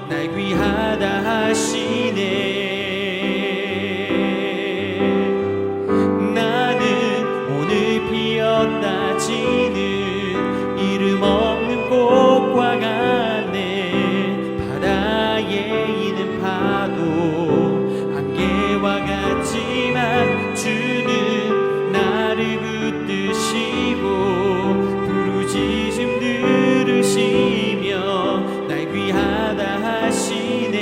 날 귀하다 하시네. 나는 오늘 피었다 지는 이름 없는 꽃과 같네. 바다에 있는 파도 안개와 같지만 주는 나를 붙드시고 부르짖음 들으시며 날 귀하다 하시네.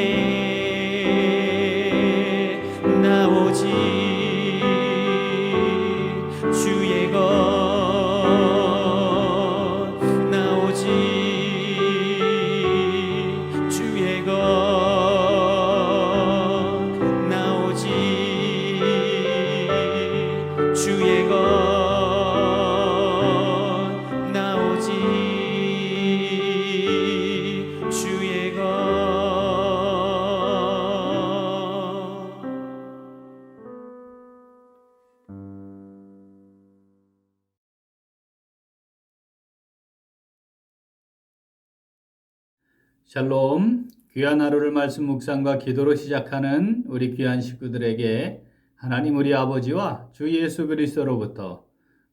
나 오직 주의 것, 나 오직 주의 것, 나 오직 주의 것, 나 오직 주의 것. 샬롬, 귀한 하루를 말씀 묵상과 기도로 시작하는 우리 귀한 식구들에게 하나님 우리 아버지와 주 예수 그리스도로부터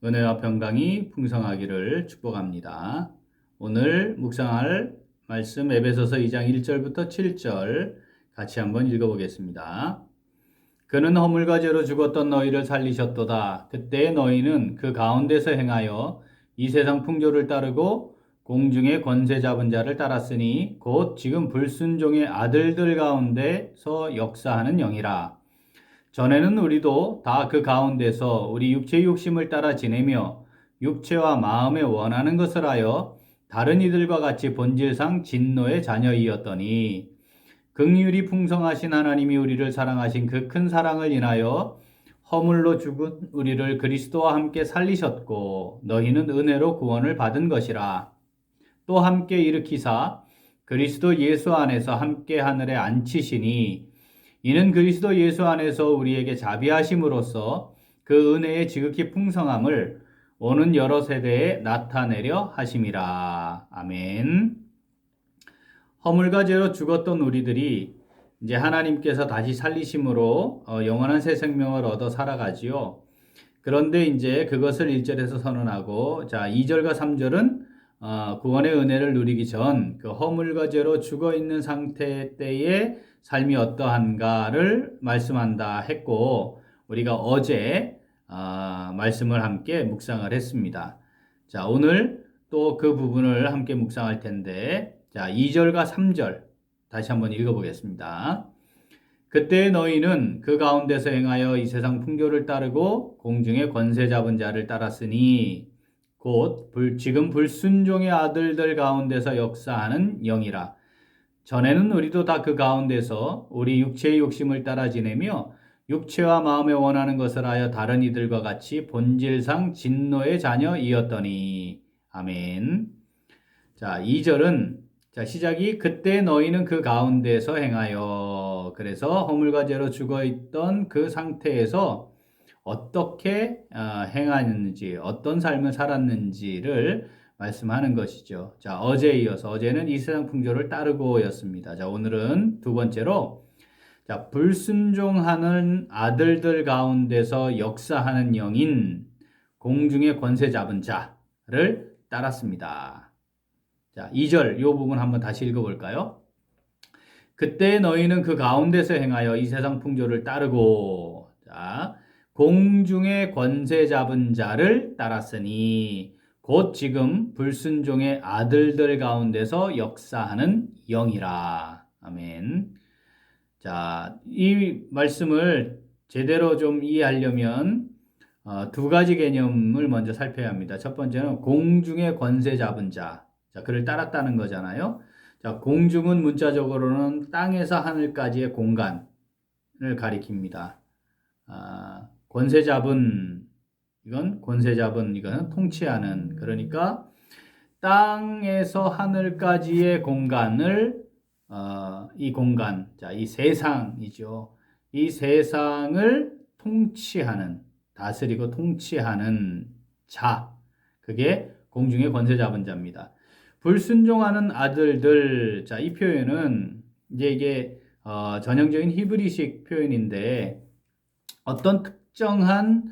은혜와 평강이 풍성하기를 축복합니다. 오늘 묵상할 말씀 에베소서 2장 1절부터 7절 같이 한번 읽어보겠습니다. 그는 허물과 죄로 죽었던 너희를 살리셨도다. 그때 너희는 그 가운데서 행하여 이 세상 풍조를 따르고 공중의 권세 잡은 자를 따랐으니 곧 지금 불순종의 아들들 가운데서 역사하는 영이라. 전에는 우리도 다 그 가운데서 우리 육체의 욕심을 따라 지내며 육체와 마음에 원하는 것을 하여 다른 이들과 같이 본질상 진노의 자녀이었더니 긍휼이 풍성하신 하나님이 우리를 사랑하신 그 큰 사랑을 인하여 허물로 죽은 우리를 그리스도와 함께 살리셨고 너희는 은혜로 구원을 받은 것이라. 또 함께 일으키사 그리스도 예수 안에서 함께 하늘에 앉히시니 이는 그리스도 예수 안에서 우리에게 자비하심으로써 그 은혜의 지극히 풍성함을 오는 여러 세대에 나타내려 하심이라. 아멘. 허물과 죄로 죽었던 우리들이 이제 하나님께서 다시 살리심으로 영원한 새 생명을 얻어 살아가지요. 그런데 이제 그것을 1절에서 선언하고, 자, 2절과 3절은 구원의 은혜를 누리기 전 그 허물과 죄로 죽어 있는 상태 때의 삶이 어떠한가를 말씀한다 했고, 우리가 어제 말씀을 함께 묵상을 했습니다. 자, 오늘 또 그 부분을 함께 묵상할 텐데, 자, 2절과 3절 다시 한번 읽어보겠습니다. 그때 너희는 그 가운데서 행하여 이 세상 풍조를 따르고 공중의 권세 잡은 자를 따랐으니 곧 지금 불순종의 아들들 가운데서 역사하는 영이라. 전에는 우리도 다 그 가운데서 우리 육체의 욕심을 따라 지내며 육체와 마음에 원하는 것을 하여 다른 이들과 같이 본질상 진노의 자녀이었더니. 아멘. 자, 2절은 자, 시작이 그때 너희는 그 가운데서 행하여. 그래서 허물과 죄로 죽어있던 그 상태에서 어떻게 행하는지, 어떤 삶을 살았는지를 말씀하는 것이죠. 자, 어제에 이어서 어제는 이 세상 풍조를 따르고였습니다. 자, 오늘은 두 번째로 자, 불순종하는 아들들 가운데서 역사하는 영인 공중의 권세 잡은 자를 따랐습니다. 자, 2절 이 부분 한번 다시 읽어볼까요? 그때 너희는 그 가운데서 행하여 이 세상 풍조를 따르고, 자, 공중의 권세 잡은 자를 따랐으니 곧 지금 불순종의 아들들 가운데서 역사하는 영이라. 아멘. 자, 이 말씀을 제대로 좀 이해하려면 두 가지 개념을 먼저 살펴야 합니다. 첫 번째는 공중의 권세 잡은 자. 자, 그를 따랐다는 거잖아요. 자, 공중은 문자적으로는 땅에서 하늘까지의 공간을 가리킵니다. 권세 잡은, 이거는 통치하는, 그러니까 땅에서 하늘까지의 공간을, 이 공간, 자, 이 세상이죠. 이 세상을 통치하는, 다스리고 통치하는 자, 그게 공중의 권세 잡은 자입니다. 불순종하는 아들들, 자, 이 표현은 이제 이게 전형적인 히브리식 표현인데 어떤 특정한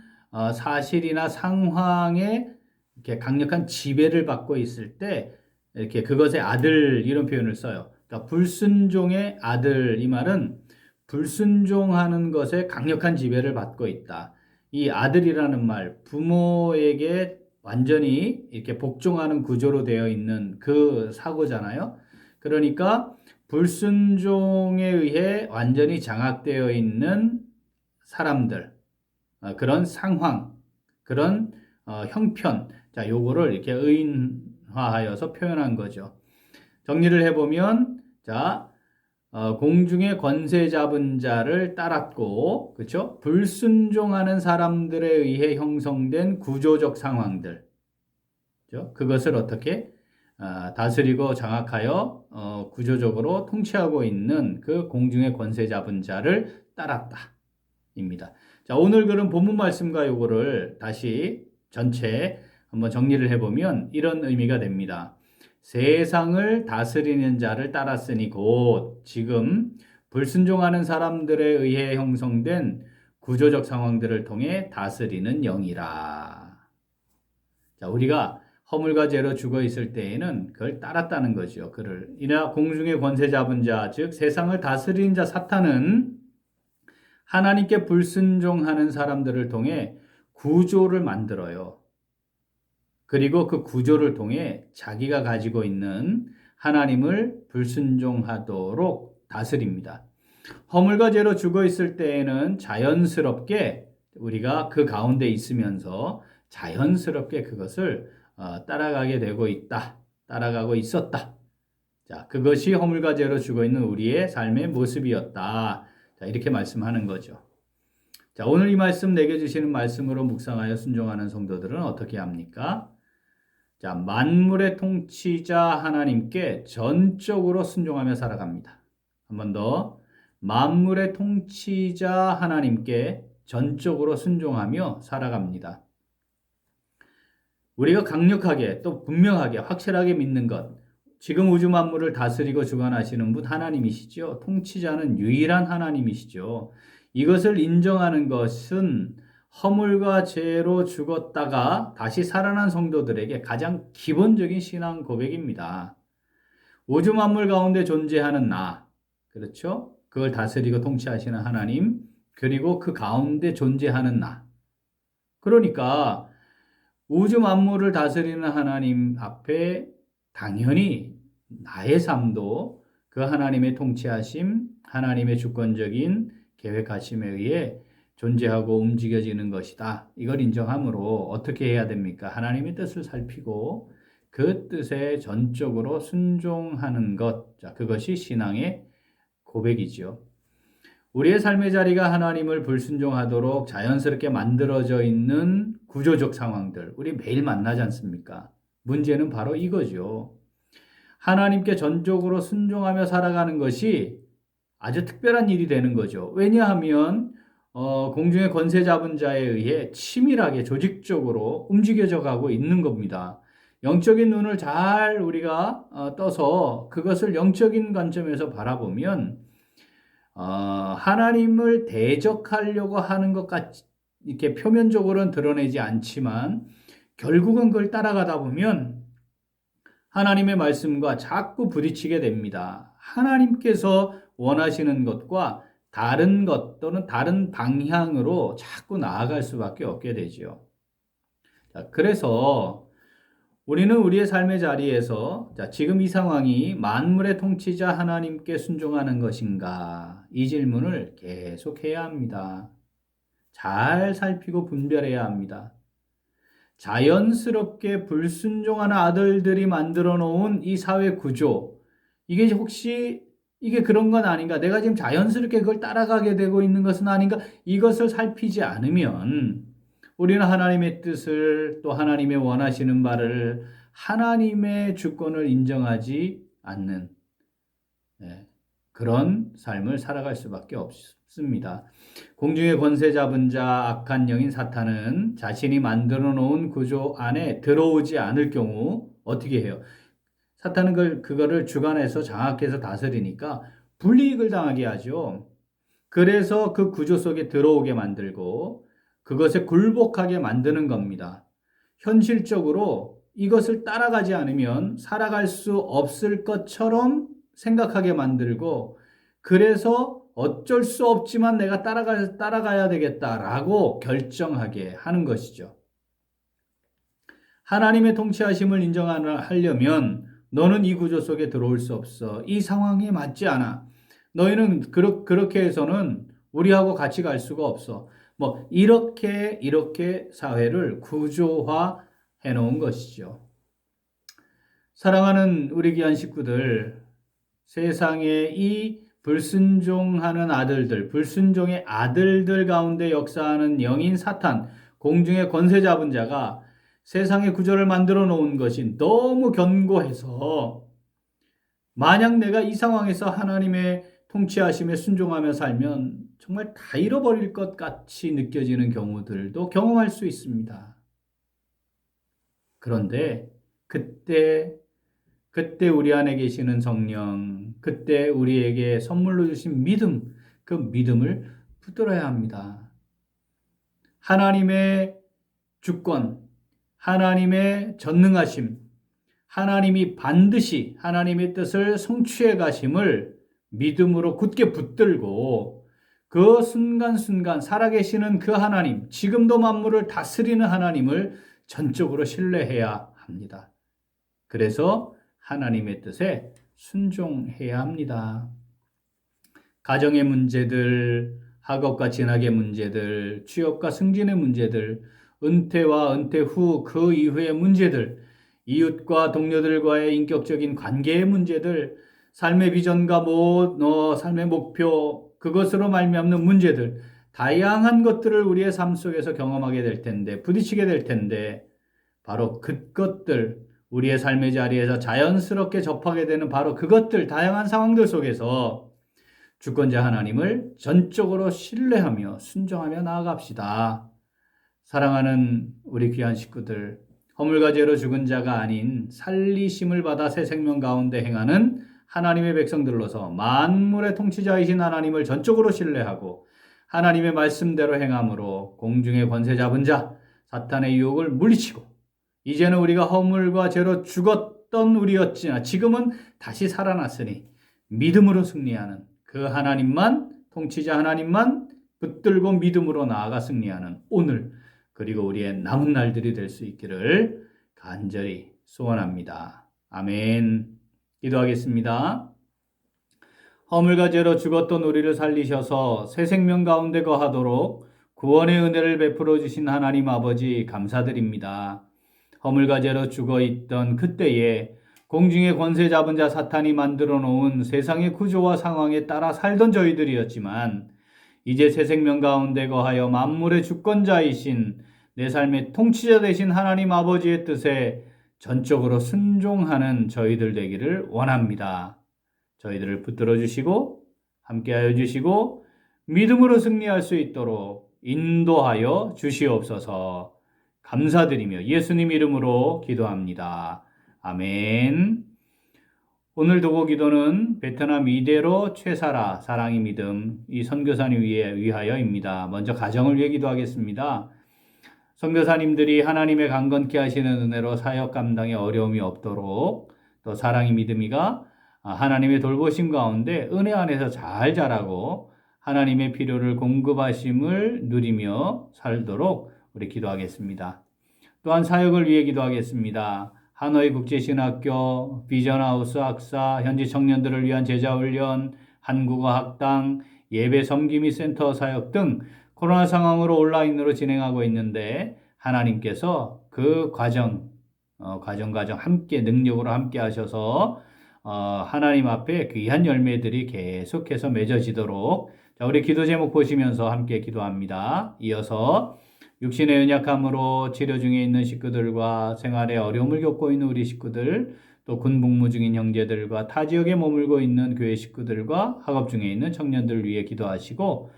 사실이나 상황에 이렇게 강력한 지배를 받고 있을 때 이렇게 그것의 아들 이런 표현을 써요. 그러니까 불순종의 아들 이 말은 불순종하는 것에 강력한 지배를 받고 있다. 이 아들이라는 말 부모에게 완전히 이렇게 복종하는 구조로 되어 있는 그 사고잖아요. 그러니까 불순종에 의해 완전히 장악되어 있는 사람들, 그런 상황, 그런 형편, 자, 요거를 이렇게 의인화하여서 표현한 거죠. 정리를 해보면, 자, 공중의 권세 잡은 자를 따랐고, 그렇죠? 불순종하는 사람들에 의해 형성된 구조적 상황들, 그렇죠? 그것을 어떻게 다스리고 장악하여 구조적으로 통치하고 있는 그 공중의 권세 잡은 자를 따랐다. 입니다. 자, 오늘 그런 본문 말씀과 요거를 다시 전체 한번 정리를 해보면 이런 의미가 됩니다. 세상을 다스리는 자를 따랐으니 곧 지금 불순종하는 사람들에 의해 형성된 구조적 상황들을 통해 다스리는 영이라. 자, 우리가 허물과 죄로 죽어 있을 때에는 그걸 따랐다는 거죠. 그를. 이나 공중의 권세 잡은 자, 즉 세상을 다스리는 자 사탄은 하나님께 불순종하는 사람들을 통해 구조를 만들어요. 그리고 그 구조를 통해 자기가 가지고 있는 하나님을 불순종하도록 다스립니다. 허물과 죄로 죽어 있을 때에는 자연스럽게 우리가 그 가운데 있으면서 자연스럽게 그것을 따라가게 되고 있다. 따라가고 있었다. 자, 그것이 허물과 죄로 죽어 있는 우리의 삶의 모습이었다. 자, 이렇게 말씀하는 거죠. 자, 오늘 이 말씀 내게 주시는 말씀으로 묵상하여 순종하는 성도들은 어떻게 합니까? 자, 만물의 통치자 하나님께 전적으로 순종하며 살아갑니다. 한 번 더. 만물의 통치자 하나님께 전적으로 순종하며 살아갑니다. 우리가 강력하게 또 분명하게 확실하게 믿는 것, 지금 우주 만물을 다스리고 주관하시는 분 하나님이시죠. 통치자는 유일한 하나님이시죠. 이것을 인정하는 것은 허물과 죄로 죽었다가 다시 살아난 성도들에게 가장 기본적인 신앙 고백입니다. 우주 만물 가운데 존재하는 나, 그렇죠? 그걸 다스리고 통치하시는 하나님, 그리고 그 가운데 존재하는 나. 그러니까 우주 만물을 다스리는 하나님 앞에 당연히 나의 삶도 그 하나님의 통치하심, 하나님의 주권적인 계획하심에 의해 존재하고 움직여지는 것이다. 이걸 인정함으로 어떻게 해야 됩니까? 하나님의 뜻을 살피고 그 뜻에 전적으로 순종하는 것. 자, 그것이 신앙의 고백이죠. 우리의 삶의 자리가 하나님을 불순종하도록 자연스럽게 만들어져 있는 구조적 상황들, 우리 매일 만나지 않습니까? 문제는 바로 이거죠. 하나님께 전적으로 순종하며 살아가는 것이 아주 특별한 일이 되는 거죠. 왜냐하면 공중의 권세 잡은 자에 의해 치밀하게 조직적으로 움직여져 가고 있는 겁니다. 영적인 눈을 잘 우리가 떠서 그것을 영적인 관점에서 바라보면 하나님을 대적하려고 하는 것 같이 이렇게 표면적으로는 드러내지 않지만 결국은 그걸 따라가다 보면 하나님의 말씀과 자꾸 부딪히게 됩니다. 하나님께서 원하시는 것과 다른 것 또는 다른 방향으로 자꾸 나아갈 수밖에 없게 되죠. 자, 그래서 우리는 우리의 삶의 자리에서 지금 이 상황이 만물의 통치자 하나님께 순종하는 것인가? 이 질문을 계속 해야 합니다. 잘 살피고 분별해야 합니다. 자연스럽게 불순종하는 아들들이 만들어 놓은 이 사회 구조, 이게 혹시 이게 그런 건 아닌가? 내가 지금 자연스럽게 그걸 따라가게 되고 있는 것은 아닌가? 이것을 살피지 않으면 우리는 하나님의 뜻을 또 하나님의 원하시는 바를 하나님의 주권을 인정하지 않는 그런 삶을 살아갈 수밖에 없습니다. 공중의 권세 잡은 자 악한 영인 사탄은 자신이 만들어 놓은 구조 안에 들어오지 않을 경우 어떻게 해요? 사탄은 그거를 주관해서 장악해서 다스리니까 불이익을 당하게 하죠. 그래서 그 구조 속에 들어오게 만들고 그것에 굴복하게 만드는 겁니다. 현실적으로 이것을 따라가지 않으면 살아갈 수 없을 것처럼 생각하게 만들고 그래서 어쩔 수 없지만 내가 따라가야 되겠다라고 결정하게 하는 것이죠. 하나님의 통치하심을 인정하려면 너는 이 구조 속에 들어올 수 없어. 이 상황에 맞지 않아. 너희는 그렇게 해서는 우리하고 같이 갈 수가 없어. 뭐 이렇게 사회를 구조화해 놓은 것이죠. 사랑하는 우리 귀한 식구들, 세상에 이 불순종하는 아들들, 불순종의 아들들 가운데 역사하는 영인 사탄, 공중의 권세 잡은 자가 세상의 구조를 만들어 놓은 것이 너무 견고해서 만약 내가 이 상황에서 하나님의 통치하심에 순종하며 살면 정말 다 잃어버릴 것 같이 느껴지는 경우들도 경험할 수 있습니다. 그런데 그때 우리 안에 계시는 성령, 그때 우리에게 선물로 주신 믿음, 그 믿음을 붙들어야 합니다. 하나님의 주권, 하나님의 전능하심, 하나님이 반드시 하나님의 뜻을 성취해 가심을 믿음으로 굳게 붙들고 그 순간순간 살아계시는 그 하나님, 지금도 만물을 다스리는 하나님을 전적으로 신뢰해야 합니다. 그래서 하나님의 뜻에 순종해야 합니다. 가정의 문제들, 학업과 진학의 문제들, 취업과 승진의 문제들, 은퇴와 은퇴 후 그 이후의 문제들, 이웃과 동료들과의 인격적인 관계의 문제들, 삶의 비전과 삶의 목표, 그것으로 말미암는 문제들, 다양한 것들을 우리의 삶 속에서 경험하게 될 텐데, 부딪히게 될 텐데, 바로 그것들, 우리의 삶의 자리에서 자연스럽게 접하게 되는 바로 그것들, 다양한 상황들 속에서 주권자 하나님을 전적으로 신뢰하며 순종하며 나아갑시다. 사랑하는 우리 귀한 식구들, 허물과 죄로 죽은 자가 아닌 살리심을 받아 새 생명 가운데 행하는 하나님의 백성들로서 만물의 통치자이신 하나님을 전적으로 신뢰하고 하나님의 말씀대로 행함으로 공중의 권세 잡은 자, 사탄의 유혹을 물리치고 이제는 우리가 허물과 죄로 죽었던 우리였지만 지금은 다시 살아났으니 믿음으로 승리하는 그 하나님만, 통치자 하나님만 붙들고 믿음으로 나아가 승리하는 오늘 그리고 우리의 남은 날들이 될 수 있기를 간절히 소원합니다. 아멘. 기도하겠습니다. 허물과 죄로 죽었던 우리를 살리셔서 새 생명 가운데 거하도록 구원의 은혜를 베풀어 주신 하나님 아버지 감사드립니다. 허물과 죄로 죽어있던 그때에 공중의 권세 잡은 자 사탄이 만들어 놓은 세상의 구조와 상황에 따라 살던 저희들이었지만 이제 새 생명 가운데 거하여 만물의 주권자이신 내 삶의 통치자 되신 하나님 아버지의 뜻에 전적으로 순종하는 저희들 되기를 원합니다. 저희들을 붙들어 주시고 함께하여 주시고 믿음으로 승리할 수 있도록 인도하여 주시옵소서. 감사드리며 예수님 이름으로 기도합니다. 아멘. 오늘 도고 기도는 베트남 이대로 최사라 사랑의 믿음 이 선교사님 위하여입니다. 먼저 가정을 위해 기도하겠습니다. 선교사님들이 하나님의 강건케 하시는 은혜로 사역 감당에 어려움이 없도록 또 사랑의 믿음이가 하나님의 돌보심 가운데 은혜 안에서 잘 자라고 하나님의 필요를 공급하심을 누리며 살도록 우리 기도하겠습니다. 또한 사역을 위해 기도하겠습니다. 하노이 국제신학교, 비전하우스 학사, 현지 청년들을 위한 제자훈련, 한국어 학당, 예배 섬김이 센터 사역 등 코로나 상황으로 온라인으로 진행하고 있는데 하나님께서 그 과정 함께 능력으로 함께 하셔서 하나님 앞에 귀한 열매들이 계속해서 맺어지도록 자, 우리 기도 제목 보시면서 함께 기도합니다. 이어서 육신의 연약함으로 치료 중에 있는 식구들과 생활에 어려움을 겪고 있는 우리 식구들, 또 군복무 중인 형제들과 타 지역에 머물고 있는 교회 식구들과 학업 중에 있는 청년들 위해 기도하시고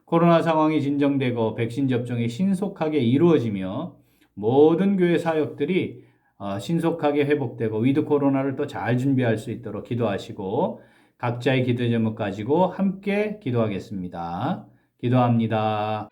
코로나 상황이 진정되고 백신 접종이 신속하게 이루어지며 모든 교회 사역들이 신속하게 회복되고 위드 코로나를 또 잘 준비할 수 있도록 기도하시고 각자의 기도 제목 가지고 함께 기도하겠습니다. 기도합니다.